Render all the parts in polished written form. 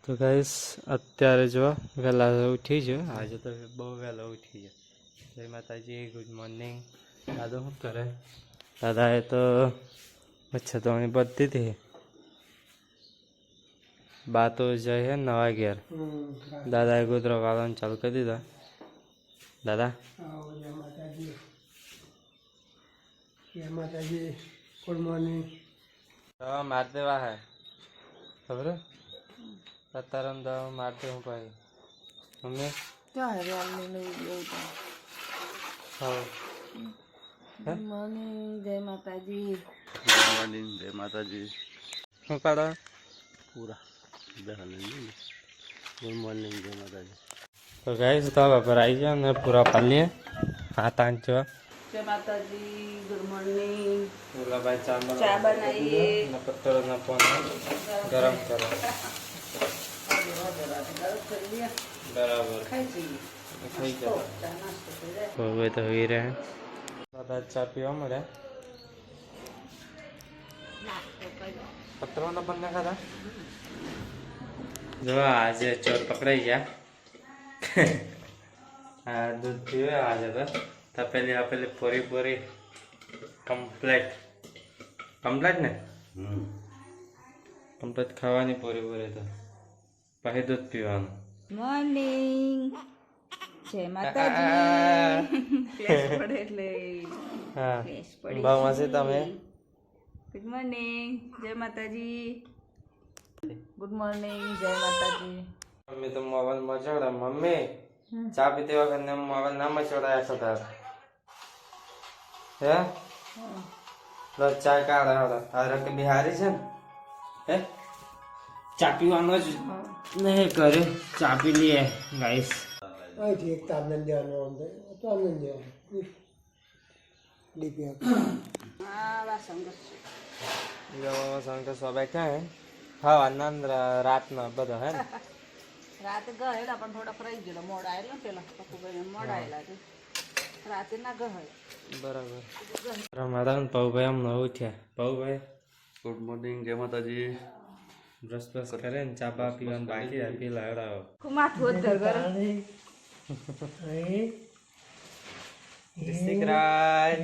તો ગાઈસ અત્યારે જો વહેલા ઉઠી છે, આજે તો બહુ વહેલા ઉઠી છે. જય માતાજી, ગુડ મોર્નિંગ. દાદા શું કરે? દાદાએ તો મચ્છરદાણી બધી હતી. બા તો જાય છે નવા ઘેર. દાદાએ ગોદરો વાળવાનું ચાલુ કરી દીધા. દાદા જય માતાજી, ગુડ મોર્નિંગ. દવા માર દેવા હે ખબર? અત્યારે દવા માર દે હું ભાઈ મમ્મી મોર્નિંગ, જય માતાજી. ગુડ મોર્નિંગ, જય માતાજી. શું કાઢો પૂરા ગુડ મોર્નિંગ, જય માતાજી. તો ગાઈસ તો પર આવી જાઓ ને પૂરા પાડી લઈએ. હા તાંજ જો જય માતાજી, ગુડ મોર્નિંગ. ભાઈ ચા બનાવીએ. પત્તર ના પોના ગરમ કરો. બરાબર ખાઈ જાઓ. હવે તો હોઈ રહે દાદા ચા પીવા મળે. પત્રોના બંને ખાધા. જો આજે ચોર પકડાઈ ગયા. હા દૂધ પીવે આજે તો તપેલી આપેલી પૂરી કમ્પ્લેટ ને કમ્પ્લેટ ખાવાની પૂરી તો પછી દૂધ પીવાનું. મોર્નિંગ, જય માતાજી. ફ્લેશ પડે એટલે હા ફ્લેશ પડી. બહુ મસ્તી તમે. ગુડ મોર્નિંગ, જય માતાજી. ગુડ મોર્નિંગ, જય માતાજી. મમ્મી તો મોબાઈલ મચોડા. મમ્મી ચા પીતી વખત મોબાઈલ ના મચોડાયા છો તાર હે? ચા કાઢે હવે કે બિહારી છે ને હે? ચા પીવાનો જ નહીં કરે. ચા પી લઈએ ગાઈસ. અહીંથી એક આનંદ દેવાનો તો આનંદ દેવાનો ડીપી હા વાસણ શંકર સો બેઠા હે. હા આનંદ રાતના બધા હે ને રાતે ગયેલા પણ થોડા ફરાઈ ગયેલા. મોડા આવેલા પેલા પપ્પુભાઈ મોડા આવેલા છે. રાતે ના ગયેલા. બરાબર. રમાડા ને પૌભાઈ આમ ન ઉઠ્યા. પૌભાઈ ગુડ મોર્નિંગ, જય માતાજી. બ્રશ બ્રશ કરે ને ચા બા પીવાનું બાકી રહે પી લાવડાવો. માથું જ ધર ઋષિકરાજ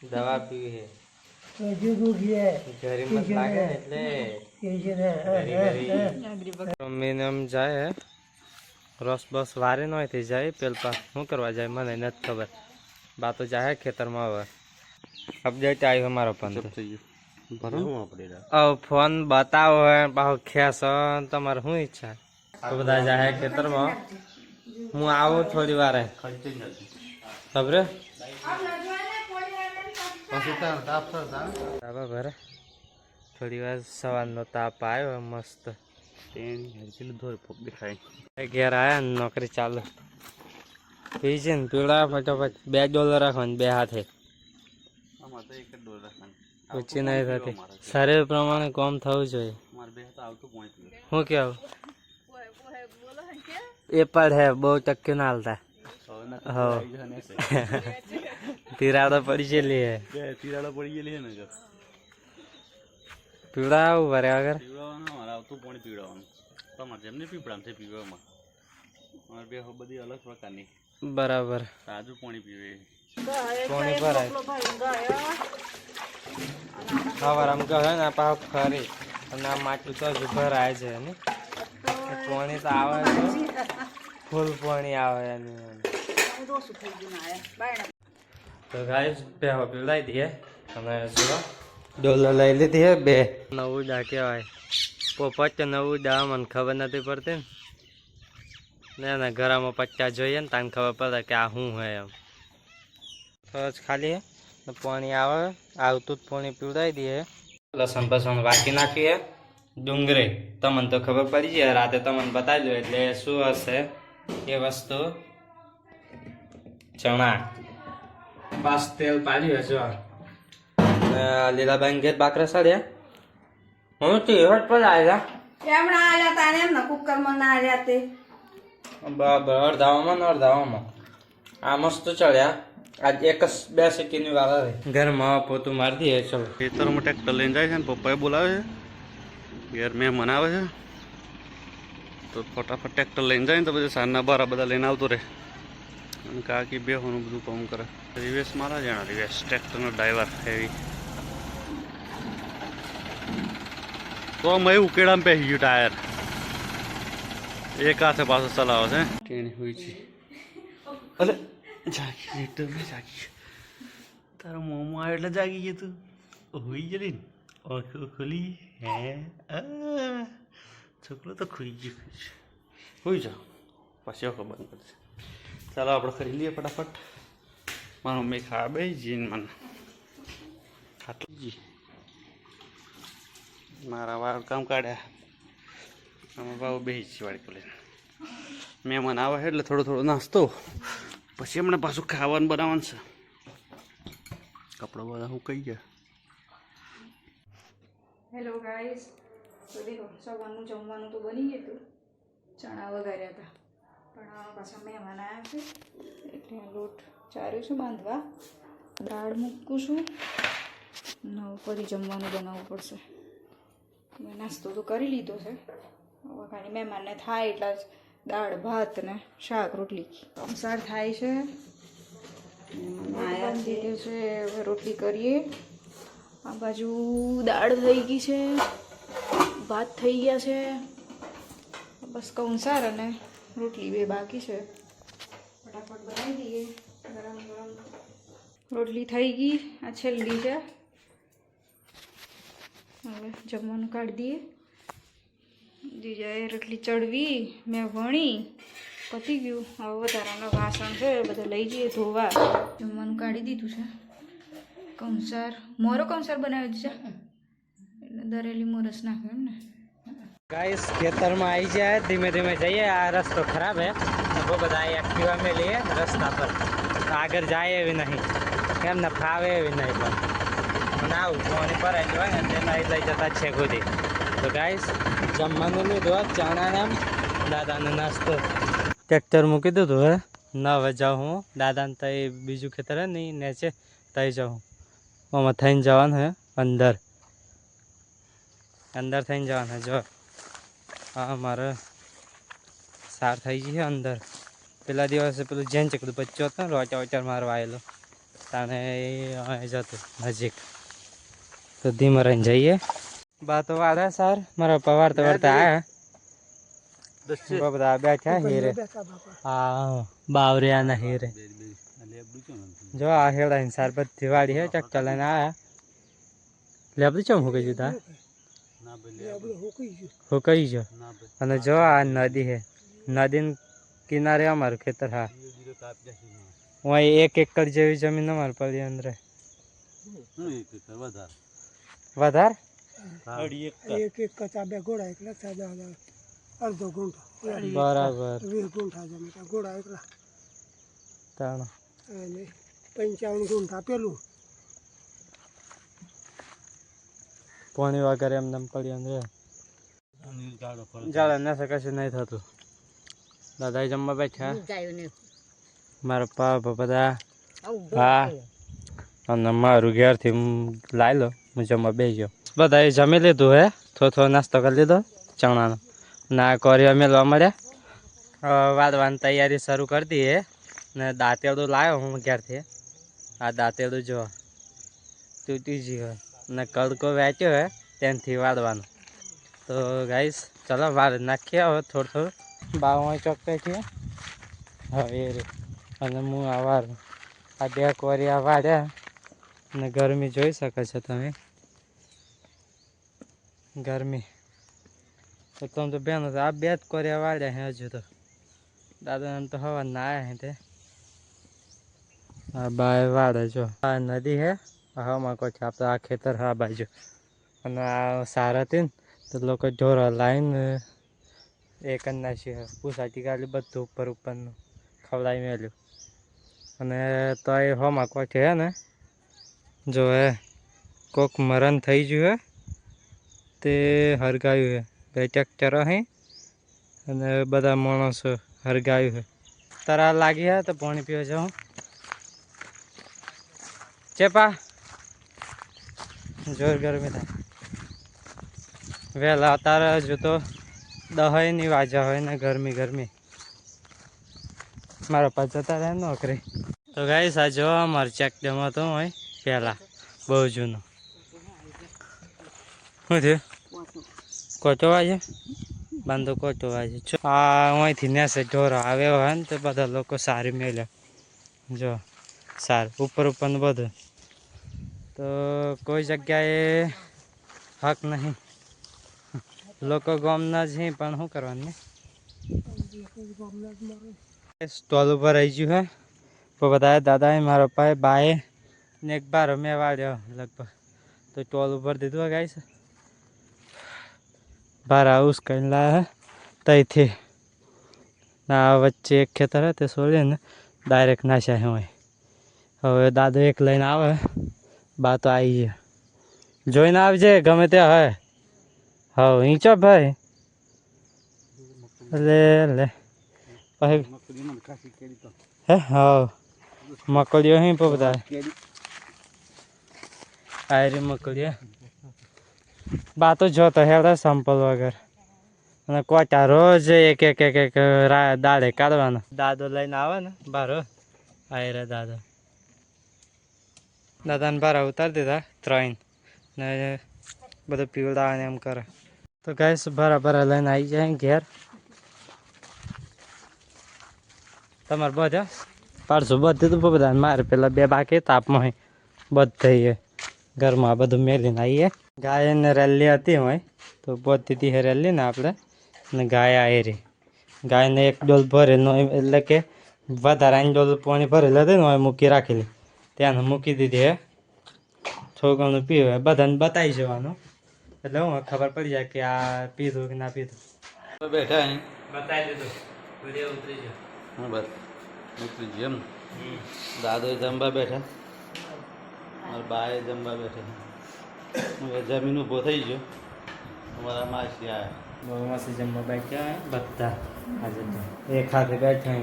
દવા પીવી છે. ઘરે મત લાગે ને એટલે મમ્મીને આમ જાય રસ બસ વારે ન હોય જાય. પેલા શું કરવા જાય મને નથી ખબર. બા તો જાય ખેતરમાં. હવે અપડેટ આવ્યો અમારો પણ ફોન બતાવો પાછો ખેસ. તમારે શું ઈચ્છા? બધા જાય ખેતરમાં. હું આવું થોડી વાર ખબર બરાબર. થોડી વાર સવારનો તાપ આવ્યો મસ્ત. ઘેર આવ્યા ને નોકરી ચાલુ પી છે ને પીવડા ફટાફટ. $2 રાખવાનું 2 હાથે. ઓછી નહીં થતી. શરીર પ્રમાણે કોમ થવું જોઈએ. શું કેવું? એ પણ હે બહુ ટક્કે ના હાલતા. તિરાડો પડી ગયેલી હે. તિરાડો પડી ગયેલી છે ને પીવડા આવું ભરે વગર પીવડાવવાનું આવતું પાણી પીવડાવવાનું. તમારે જેમને પીપળામ છે પીવામાં. અમારે બે બધી અલગ પ્રકારની. બરાબર. તાજું પાણી પીવે. પાણી ભરાય સવાર આમ કહે ને પાછ ખરી. અને આ માટલું તો હજુ ભરાય છે ને પાણી તો આવે છે. ફૂલ પાણી આવે એની. તો ગાઈસ પહેવા પીવડાવી દઈએ. અને જો ડોલો લઈ લીધી હે 2 નવું દા કહેવાય. પોપટ નવું દા મને ખબર નથી પડતી ને એના ઘરમાં પટ્ટા જોઈએ ને તને ખબર પડે કે આ શું હોય એમ. સરસ ખાલી હે પાણી આવે આવતું જ પાણી પીવડાવી દઈએ. લસણ બસણ વાટી નાખીએ. ડુંગળી તમને તો ખબર પડી જાય. રાતે તમને બતાવી દો એટલે શું હશે એ વસ્તુ. ચણા બસ તેલ પાડ્યું હશે. લીલાબાઈ ઘેર બાકરા સાડ્યા. હું ટીહટ પર આવ્યા. એમણા આલ્યા તા ને એમના કુકરમાં ના આલ્યા તે. બરાબર. અડધાવામાં આ મસ્ત ચડ્યા. આજ એક જ 2 સિટીની વાર આવે ઘરમાં પોતું મારી દઈએ. ચલો ખેતરમાં ટ્રેક્ટર લઈને જાય છે ને પપ્પાએ બોલાવે છે ઘેર મહેમાન આવે છે તો ફટાફટ ટ્રેક્ટર લઈને જાય ને તો પછી સાંજના બારા બધા લઈને આવતો રહે અને કાકી બેહોનું બધું કામ કરે. રિવેશ મારા જણા રિવેશ ટ્રેક્ટરનો ડ્રાઈવર હેવી તો અમે ઉકેડામાં પહેરી ગયું ટાયર એક હાથે પાછો ચલાવે છે. ટેણી હોય છે અલે જાગી તમે જાગી તારો મોમો આવ્યો એટલે જાગી ગયો તું હોઈ ગયો ને આંખો ખુલી હે છોકરો તો ખુઈ ગયો હોઈ જાઓ પછી આંખો બંધ કરશે. ચાલો આપણે ખરી લઈએ ફટાફટ. મારો મમ્મી ખા બે જીન મને ખાટલી મારા વાળ કામ કાઢ્યા આમાં બાબુ બે જ વાળી કોલે મહેમાન આવે એટલે થોડો થોડો નાસ્તો પછી હમણાં પાછું ખાવાનું બનાવવાનું છે. કપડા બધા હું કહી ગયા. હેલો ગાઈસ, તો દેખો સવારનું જમવાનું તો બની ગયું હતું, ચણા વઘાર્યા હતા પણ પાછા મહેમાન આવ્યા છે એટલે લોટ ચાર્યું છે બાંધવા, દાળ મૂકું છું ને ફરી જમવાનું બનાવવું પડશે. મેં નાસ્તો તો કરી લીધો છે, હવે ખાલી મહેમાનને થાય એટલા જ દાળ ભાત ને શાક રોટલી કંસાર થાય છે. આયા દીધું છે, હવે રોટલી કરીએ. આ બાજુ દાળ થઈ ગઈ છે, ભાત થઈ ગયા છે, બસ કંસાર અને રોટલી બે બાકી છે. ફટાફટ બનાવી દઈએ. ગરમ ગરમ રોટલી થઈ ગઈ, આ છેલ્લી છે. હવે જમવાનું કાઢી દઈએ. જીજાએ રોટલી ચડવી, મેં વણી, પતી ગયું. હવે વધારાના વાસણ છે બધા લઈ જઈએ ધોવા. જમવાનું કાઢી દીધું છે. કંસાર મોરો કંસાર બનાવ્યો છે એટલે દરેલી મોરસ નાખ્યો એમ ને. ગાઈસ ખેતરમાં આવી જાય, ધીમે ધીમે જઈએ. આ રસ્તો ખરાબ હે, બહુ બધા એક્ટિવા में लिए રસ્તા પર આગળ જાય એવી નહીં, કેમ ને ફાવે એવી નહીં. પણ આવું પાણી પર આવી હોય ને તેમાં લઈ જતા છે ખુદી. તો ગાઈસ જમવાનું લીધું, ચણા ને દાદાનો નાસ્તો. ટ્રેક્ટર મૂકી દીધું હે. 9 વાગે જાઉં હું દાદાને તઈ બીજું ખેતર હે નહીં નેચે તઈ જાઉં. આમાં થઈને જવાનું હે અંદર થઈને જવાનું હે. જો હા મારે સાર થઈ ગઈ છે અંદર. પેલા દિવસે પેલું જેન ચકડું બચ્ચો હતો ને રોચા મારવા આવેલો તાણે જતું નજીક. તો ધીમે રહીને જઈએ. બા તો વાળા સાર મારા પપ્પા વાળતા વાળતા આવ્યા બધા બેઠા હીરે. હા બાવરિયા ના હીરે. જો આ હેડા સાર બધી વાળી હે ચક્કર લઈને આવ્યા. લેબડું ચમ હું કહી દીધા હુકાઈ ગયો. અને જો આ નદી હે, નદી કિનારે અમારું ખેતર. હા વहीं 1 એકર જેવી જમીન અમારે પડી અંદર. વધાર 1 કચા 2 ઘોડા એકલા સાદા અડધો ગુંઠો બરાબર 20 ગુંઠા જમીન ઘોડા એકલા તાણ અને 55 ગુંઠા પેલું પાણી વગર એમને પડી અંદર જાડે ના કશું નહીં થતું. દાદા જમવા બેઠા, મારા પપ્પા બધા. હા અને મારું ઘેરથી લાવી લો, હું જમવા બેસી બધા એ જમી લીધું હે. થોડો નાસ્તો કરી લીધો ચણાનો. ના કોરિયા મેળવા મળ્યા. વાળવાની તૈયારી શરૂ કરી દઈએ. ને દાંતેડું લાવ્યો હું ઘેરથી. આ દાંતેડું જો તૂટી ગયું ને કડકો વેચ્યો હે ત્યાંથી વાળવાનું. તો ગાઈસ ચલો વાળ નાખીએ હવે થોડું બાવા ચોકતા છીએ હવે એ રે. અને હું આ વાર આ 2 કોરિયા વાળ્યા ને ગરમી જોઈ શકો છો તમે. ગરમી તો તમે તો બેન આ 2 જ કોરિયા વાળ્યા હે હજુ તો. દાદા તો હવા ના આવ્યા હે તે. આ બાય વાળે જો આ નદી હે, હવામાં કોઈ આપણે આ ખેતર હા બાજુ. અને આ સાર હતી ને તો લોકો ઢોરા લાવીને એક જ નાખ્યું પૂસાટી કાઢી બધું ઉપરનું ખવડાવી મેલ્યું. અને તો એ હોમાં કોઈ હે ને જો હે કોક મરણ થઈ ગયું હે તે હરગાયું હે. બે ટ્રેક્ટર અહીં અને બધા માણસો હરગાયું હે. તરા લાગી હે તો પાણી પીવા જાઉં. ચેપા જોર ગરમી થાય વહેલા અત્યારે જો તો 10 ની વાજા હોય ને ગરમી મારા પાસ જતા રહે નોકરી તો ગાઈસ આ જો અમારે ચેક ડેમ હતો હોય પહેલા બહુ જૂનો શું થયું કોચો વાગે બાંધો કોચો વાગે આ અહીંથી નેસે ઢોરો આવે હોય ને તો બધા લોકો સારી મેલે જો સારું ઉપર બધું તો કોઈ જગ્યાએ હક નહીં લોકો ગામના જ નહીં પણ શું કરવાનું સ્ટોલ ઉપર આવી ગયું હે તો બધા દાદાએ મારા પાસે બાએ ને એક બાર મેં વાળ્યો લગભગ તો સ્ટોલ ઉપર દીધું હોય ગાઈસ બાર હાઉસ કઈ લાયા ત્યાંથી ના વચ્ચે એક ખેતર હે તે છોડીને ડાયરેક્ટ નાખ્યા હોય હવે દાદો એક લઈને આવે બા તો આવી ગયા જોઈને આવજે ગમે તે હોય હા ઈંચો ભાઈ લે પછી હે હા મકડીઓ અહીં બધા આયરી મકડીઓ બા તો જોતો હેડા સંપલ વગર અને કોટા રોજ એક દાડે કાઢવાનો દાદો લઈને આવે ને બારો આયરા દાદાને બારા ઉતારી દીધા 3 ને બધું પીવડાવે ને એમ કરે તો ગાઈસ ભરા લઈને આવી જાય ઘેર તમારે બધા પાડશું બધું તો બધા મારે પેલા 2 બાકી તાપમાં બધ થઈ ઘરમાં બધું મેલીને આવીએ ગાયને રેલી હતી હોય તો પહોંચતી હે રેલી ને આપણે ને ગાય આવી રહી ગાયને એક ડોલ ભરેલો એટલે કે વધારાની ડોલ પાણી ભરેલી હતી ને હોય મૂકી રાખેલી ત્યાં મૂકી દીધી હે થોડું પીવે બધાને બતાવી જવાનું એટલે હું ખબર પડી જાય કે આ પીધું કે ના પીધું બેઠા અહીં બતાવી દીધું વિડીયો ઉતરી ગયો હા બસ ઉતરી ગયો એમ દાદો જમવા બેઠા મારા બાએ જમવા બેઠા જમીન ઊભો થઈ ગયો અમારા માસી આવ્યા બહુ મસ્ત જમવા બેઠા બધા આજે તો એક હાથે બેઠા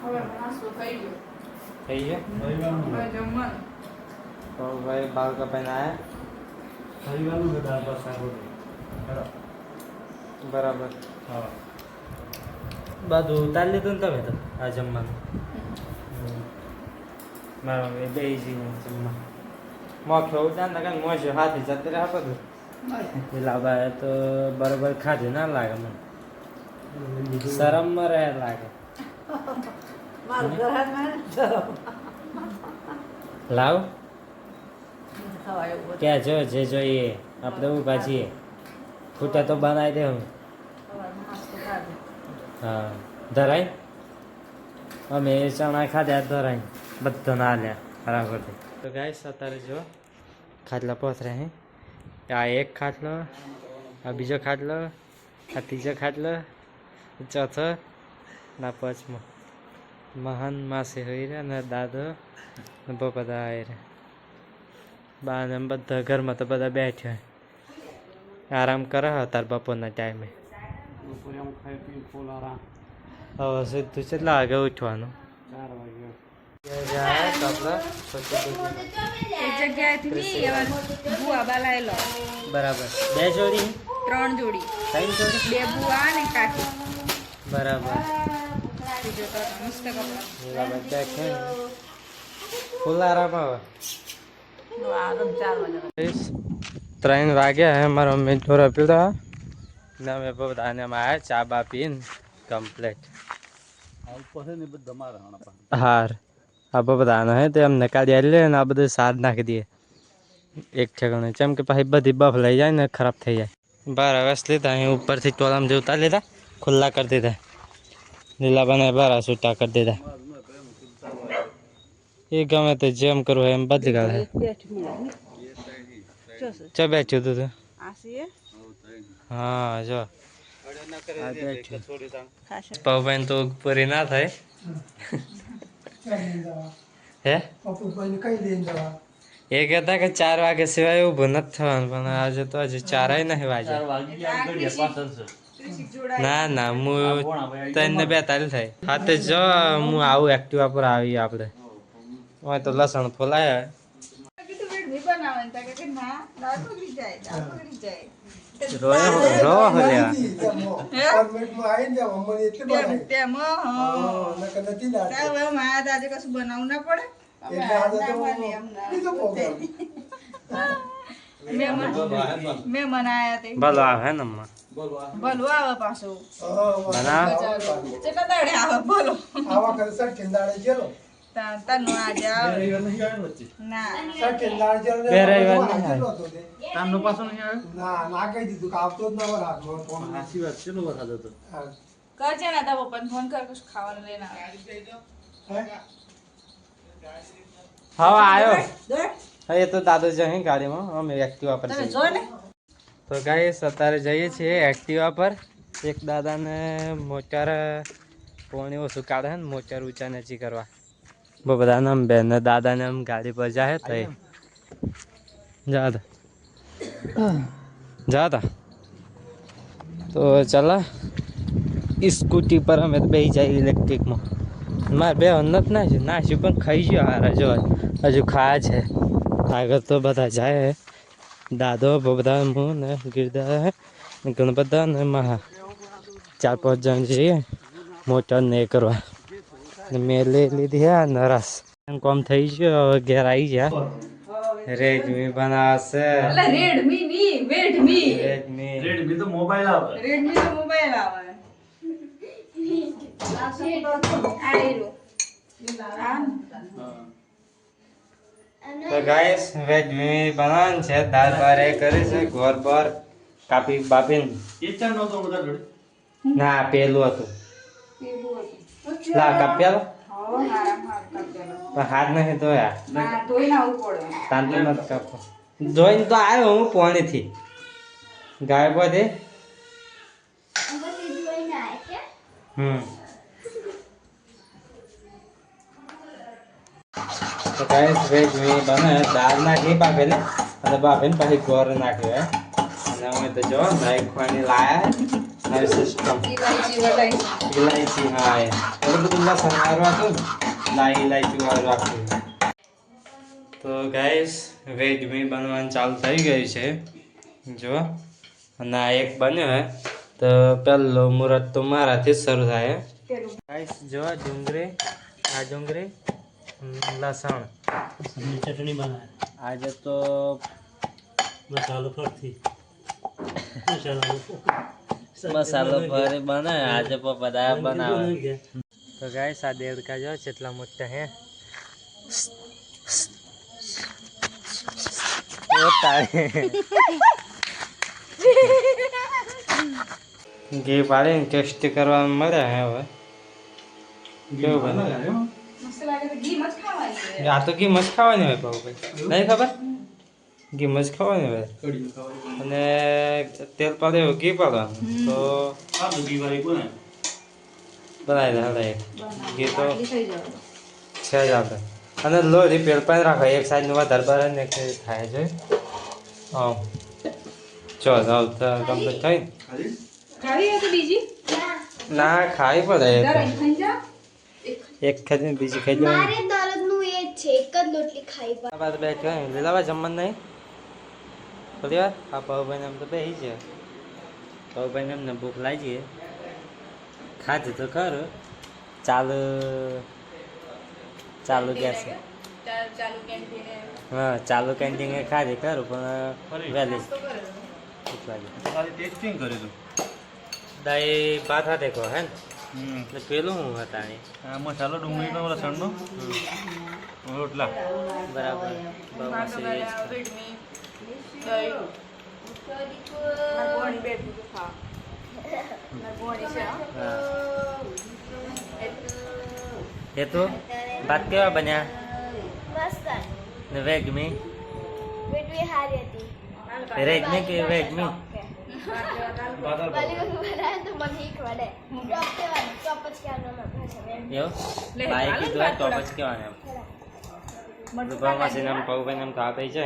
હવે નાસ્તો થઈ ગયો થઈ ગયો હવે જમવાનું તો ભાઈ બાલ કપાઈને આવ્યા બરાબર હા બધું ઉતારી લીધું ને તમે તો આ જમવાનું મારા મમ્મી બે જમવા મોખો ઉતાર ને મોજો હાથી જતી રહ્યા બધું લાવવા તો બરોબર ખાધું ના લાગે મને શરમમાં રહે લાગે લાવ ક્યાં જો જે જોઈએ આપણે ઊભા છીએ ખૂટા તો બનાવી દે હું હા ધરાય અમે ચણા ખાધ્યા ધરાય બધો ના લ્યા બરાબર તો ગાઈસ અત્યારે જો ખાટલા પહોંચરા હે આ એક ખાટલો આ બીજો ખાટલો આ ત્રીજો ખાટલો ચોથો ના પાંચમો મહાન માસી હોય રહ્યા ને દાદો ને બધા આવી રહ્યા બા ને બધા ઘરમાં તો બધા બેઠ્યા આરામ કરે તાર બપોરના ટાઈમે હવે સીધું કેટલા વાગે ઉઠવાનું 4 વાગે બરાબર 2 જોડી 3 જોડી 3 જોડી 2 બુઆ ને કાકી બરાબર મસ્ત કપડા ફૂલ આરામ આવે 3 વાગ્યા હે મારા મમ્મી ઢોરા પીડા ને અમે બધાને આવ્યા ચા બા પીને કમ્પ્લીટ હાર આ બધાનો હે તો એમને કાઢી લે ને આ બધું સાદ નાખી દઈએ એક ઠેકાણે જેમ કે પછી બધી બફ લઈ જાય ને ખરાબ થઈ જાય બાર હવેસ લીધા અહીં ઉપરથી ટોલામ જેવતા લીધા ખુલ્લા કરી દીધા લીલા બનાવી બારા છૂટા કરી દીધા એ ગમે તે જેમ કરવું એમ બદલી કાઢે ચો બેઠ્યું તું હા જો પવન તો પૂરી ના થાય હે એ કહેતા કે 4 વાગે સિવાય ઊભું નથી થવાનું પણ આજે તો હજુ 4 નહીં વાગે ના ના હું 3:42 થાય હા તો જો હું આવું એક્ટિવા પર આવી આપણે તો લસણ ફોલાયા આવે ને કે ના દાળ પકડી જાય દાળ પકડી જાય રો લેવા મારા દાદે કશું બનાવવું ના પડે મહેમાન આયા તે ભલો આવે ને અમ્મા ભલું આવે પાછું બનાવ કેટલા દાડે આવે બોલો તનો આજે આવે ના બે રવિવાર નહીં આવે. તારનો પાછો નહીં આવે કરજે ને તારા પપ્પાને ફોન કર કશું ખાવાનું લઈને આવે હવે આવ્યો હવે તો દાદો જઈ ગાડીમાં અમે એક્ટિવા પર તમે જઈએ. જો ને તો ગાઈસ અત્યારે જઈએ છીએ એક્ટિવા પર. એક દાદાને મોટર પોણી ઓછું કાઢે ને મોટર ઊંચા નીચી કરવા બહુ બધાને આમ બેન ને દાદાને આમ ગાડી પર જાય તો જા તો ચાલા સ્કૂટી પર અમે તો બેસી જાય ઇલેક્ટ્રિકમાં. મારે બે નથી નાખ્યું પણ ખાઈ ગયો હારા જો હજુ ખાયા છે. આગળ તો બધા જાય દાદો બધા હું ને ગિરધા ઘણા બધા ને મહા 4-5 જણ જઈએ મોટર ને એ કરવા. મેં લઈ લીધી હે નરસ કોમ થઈ ગયો હવે ઘેર આવી ગયા. રેડમી બનાવશે એટલે રેડમી ની વેડમી રેડમી રેડમી તો મોબાઈલ આવે રેડમી તો મોબાઈલ આવે તો ગાઈસ રેડમી બનાવવાનું છે. દાળ બારે કરી છે ગોર બાર કાપી બાપીને. એ ચાર નહોતો બધા જોડે ના પેલું હતું લા કાપ્યા પણ હાથ નથી ધોયા તાંતલી નથી કાપો જોઈને તો આવ્યો હું પોણીથી ગાય બધે તો ગાઈસ વેજ મી બને દાળ નાખી બાફેલે અને બાફીને પછી ગોર નાખ્યો હે. અને અમે તો જો નાખવાની લાયા નવી સિસ્ટમ ઇલાયચી હા એ બધું લસણ વાળું હતું ઇલાયચી વાળું રાખ્યું. તો ગાઈસ વેજ મી બનવાનું ચાલુ થઈ ગયું છે જો. અને આ એક બન્યો હે તો પહેલો મુહૂર્ત તો મારાથી જ શરૂ થાય. ગાઈસ જો ડુંગળી આ ડુંગળી લસણ ચટણી બનાવે આજે તો મસાલો ફરથી મસાલો ભરે બને આજે બધા બનાવે. તો ગાઈસ આ દેડકા જો કેટલા મોટા હે ઘી પાડીને ટેસ્ટ કરવા મળે હે. હવે કેવું બને આ તો ઘી મસ્ત ખાવાની હોય ભાઈ નહીં ખબર ઘી મસ્ત ખાવાની હોય અને તેલ પાડે એવું ઘી પાડવાનું તો બનાવી દે હવે ઘી તો છે જ આપણે. અને લોરી પેલ પણ રાખો એક સાઈડનું વધારે ભરે ને એક સાઈડ થાય છે. હા ચો કમ્પ્લીટ થઈ ના ખાવી પડે એક ખાધી બીજી ખાઈ લેવાની. લીલાવા જમવાનું નહીં થોડી વાર આ પાઉભાઈને એમ તો બેસી છે. પાઉભાઈને એમને ભૂખ લાગી છે ખાધું તો ખરું ચાલુ ગેસ હા ચાલુ કેન્ટીન ખાધી ખરું પણ વહેલી ટેસ્ટિંગ કર્યું હતું દાઈ ભાત હાથે કહો હે ને એટલે પેલું હું હતા એ આ મસાલો ડુંગળીનો લસણનો રોટલા બરાબર બહુ મસ્ત એ જ એ તો ભાત કેવા બન્યા ને વેગમી રેજમી કે વેગમી એવું બાઈક કીધું હોય તો પછી કહેવાનું એમ દુભામાં એમ પૌભાઈને એમ તો આપે છે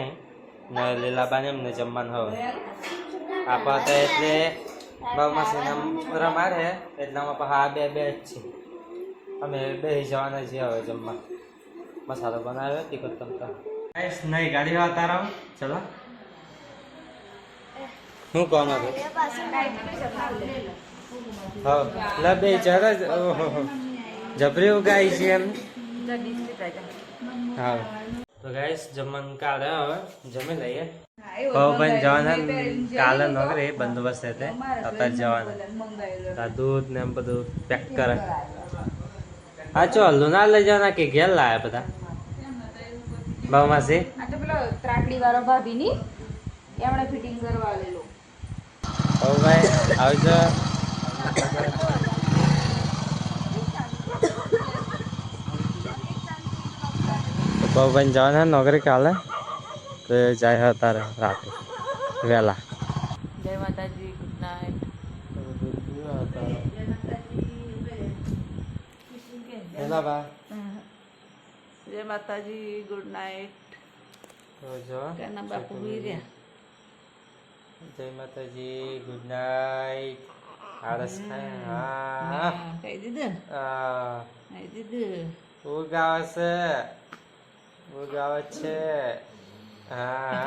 ને લીલાબાને એમને જમવાનું હવે આપા હતા એટલે બાઉમાં એમ રમાડે એટલામાં પછી આ બે જ છે. અમે બે જવાના છીએ હવે જમવા. મસાલો બનાવ્યો તીખો તમતા ગાઈસ નઈ ગાડી હા તારા ચલો હું કોણ હતું હા લે બે ચાર જ ઓહો જબરી ઉગાઈ છે એમ હા તો ગાઈસ જમણ કાલે હવે જમી લઈએ ભાઈ જવાના કાલે નોકરી બંદોબસ્ત હતી અત્યારે જવાના આ દૂધ ને એમ બધું પેક કરે હા ચો હલ્લું ના લઈ જવાના કે ઘેર લાયા બધા ભાવમાસી આ તો પેલો ત્રાકડી વાળો ભાભી ની એમણે ફિટિંગ કરવા લેલો હવે ભાઈ આવજો ભાઈ જવાના નોકરી કાલે તો જાય તારે રાતે વહેલા જય માતાજી ગુડ નાઇટ જય માતાજી ગુડ નાઇટ કેના બાપુ બી રહ્યા જય માતાજી ગુડ નાઇટ આળસ ખાય હા કહી દીધું આ કહી દીધું ઊંઘ આવે છે ઊંઘ આવે છે હા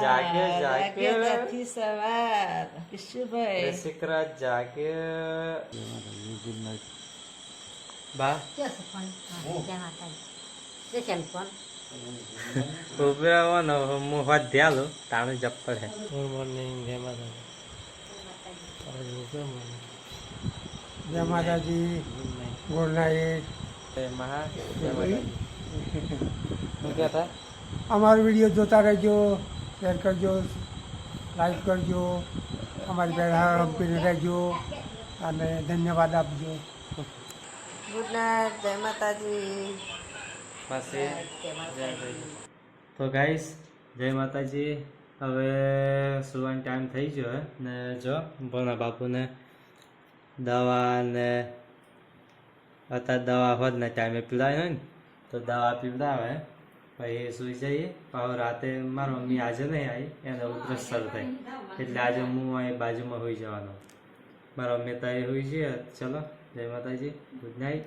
જાગ્યો જાગ્યો ત્યાંથી સવાર કિશુભાઈ રસિકરાજ જાગ્યો ગુડ નાઇટ બા ઉભી આવવાનો હું વાત ધ્યાન લો તાણે જપ્પર હે ગુડ મોર્નિંગ જય માતાજી જય માતાજી ગુડ નાઇટ જય મહા જય માતાજી શું કહેતા અમારો વિડીયો જોતા રહેજો શેર કરજો લાઈક કરજો અમારી પહેલા રમપીને રહેજો અને ધન્યવાદ આપજો ગુડ નાઇટ જય માતાજી પાસે તો ગાઈસ જય માતાજી હવે સુવાનો ટાઈમ થઈ ગયો ને જો ભણા બાપુને દવા ને અત્યારે દવા હોત ને ટાઈમે પીવડાવી હોય ને તો દવા પીવડાવે પછી સુઈ જઈએ હવે રાતે મારી મમ્મી આજે નહીં આવી એને ઉધરસ શરૂ થઈ એટલે આજે હું અહીં બાજુમાં હોઈ જવાનો મારા મમ્મી તો એ હોઈ છે ચલો જય માતાજી ગુડ નાઇટ